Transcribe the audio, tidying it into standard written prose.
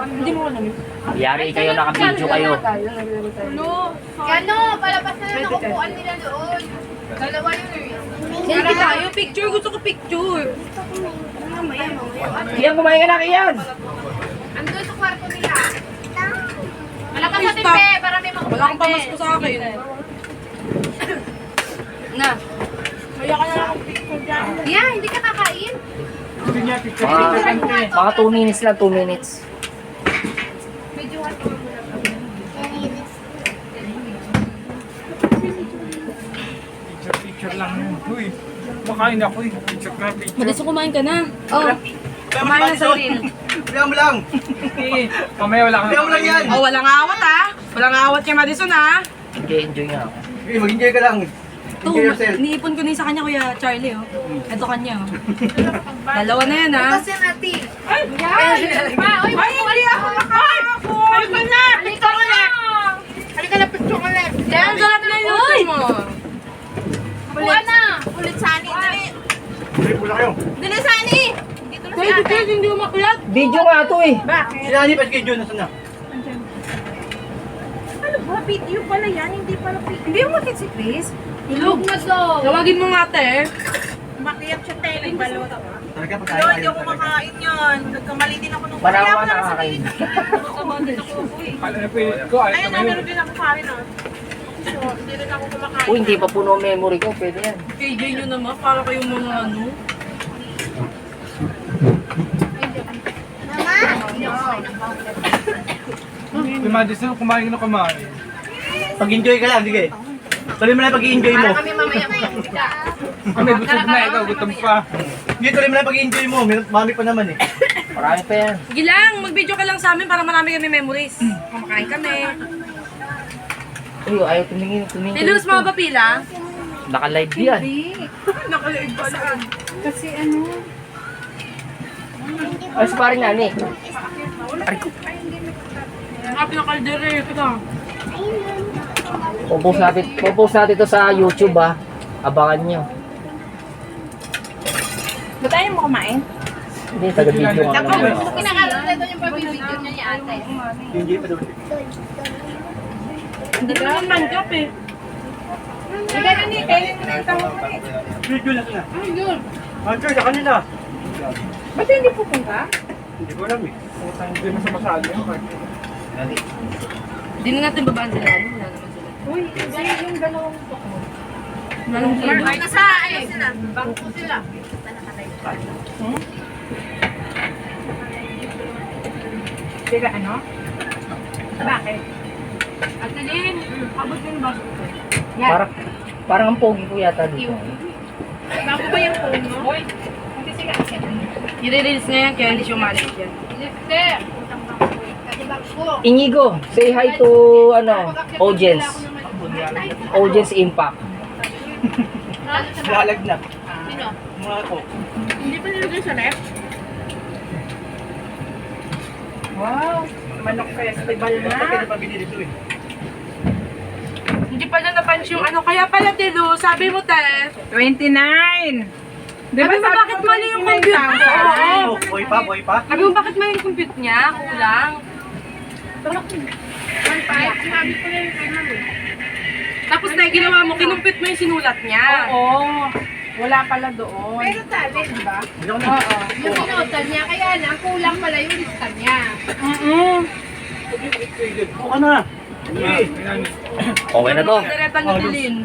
Hindi mo alam. Yari kayo, naka-video kayo. Ano, palabas na lang nakukuhaan nila doon. Dalawa yun eh. Selfie tayo, picture. Gusto ko picture. Kiyan, kumain ka na, Kiyan. Andun sa kwarto nila. Malakas sa tipe, para may makukuhaan. Wala kang pamasko sa akin. Na. Kaya ka na lang akong picture dyan. Yeah, hindi ka kakain. Mga 2 minutes lang, 2 minutes. Medyo hato mo na. Picture lang yun. Uy, makain ako eh. Picture ka, picture. Madison, kumain ka na. Oh, kumain na sa reel. Bilang mo lang. Eh, mamaya wala Bilang mo lang yan. Oh, walang awat ah. Walang awat kay Madison ah. Enjoy nga ako. Okay, mag-enjoy ka lang. Enjoy yourself. Niipon ko na sa kanya, Kuya Charlie, oh. Ito kanya, oh. Dalawa na yan, ah. Kasi natin. Ay! Uy, hindi ako makakapo! Halika na! Picture ulit! Halika na, picture ulit! Yan, sarap na yung YouTube mo. Kuha na! Ulit Sani, dali! Uy, pula kayo. Dali Sani! Dito na si Kaya ate. hindi umakyat. Video nga to eh. Bakit? Sila ni Pag Jun, nasan na? Ano ba? Video pala yan, hindi pala video. Hindi umakyat si Chris. Tulog na to! Tawagin mo nga, te. Umakyat siya tayo, nagbalot. Talaga pagkain Hindi ako kumakain yan. Nagkamali din ako nung Marami ka nakakain. Kala na pwede ko. Ay, Ayun na, meron din ako kain ah. So, hindi rin ako kumakain. Uy, hindi pa puno memory ko. Pwede yan. KJ nyo naman, para kayong mga ano. Yung Madison, kumain na kumain. Pag-enjoy ka lang, sige. Tuloy mo na pag-enjoy mo. Para kami mamaya magkita. Kami gutom na, ikaw gutom pa. Hindi, tuloy mo na pag-enjoy mo. Mami pa naman eh. Marami pa yan. Sige lang, mag-video ka lang sa amin para marami kami memories. Kumakain kami. Uy, ayaw tumingin. Tumingin. Nilus mo ba pila? Naka-live yan. Nakalaig pa lang. Kasi ano? Ay, sa parin nani. Happy na kaldere. Ito. Popost natin ito sa YouTube ah. Abangan nyo. Ba't ayaw mo kumain? Hindi, taga-video nga Ako, lang. kinakaroon na ito yung pag-video niya ni ate. Enjoy pa doon. Hindi naman manggap eh. Sige na ni, kainin mo na yung tawag mo ni. Jun, nasan na? Ay, yun. Sir, sa kanila. Ba't hindi pupunta? Hindi ko alam eh. Hindi mo sa masyado. Hindi na natin babaan sila. Ano? Wala naman sila. Uy, kasi yung dalawang bako. Wala naman sila. Mark, nasa ano sila? Bangko sila. Sige, ano? Bakit? At Lynn, abot mo yung baso ko. Parang ang pogi ko yata dito. Bangko ba yung phone mo? Uy, hindi sila kasi. I-release nga yan, kaya hindi siya umalis yan. Lifter! Kasi bangko. Inigo, say hi to audience. Audience Impact. Lalag na. Sino? Mga ako. Hindi pa nilagay sa left? Wow! Manok festival na. Pagkakita pa binili dito eh. Hindi pa na napansin yung ano. Kaya pala, Tilo, sabi mo, te. 29! Sabi mo, bakit mali yung compute? Oo. Boy pa, boy pa. Sabi mo, bakit mali yung compute niya? Kulang. 1.5, sinabi ko na yung kailan eh. Tapos na ginawa mo, kinumpit mo yung sinulat niya. Oo. Wala pala doon. Pero tali, di ba? Oo. Yung pinotal niya, kaya lang, kulang pala yung lista niya. Oo ka na. Yan. Okay na to. Diretang yung dilin.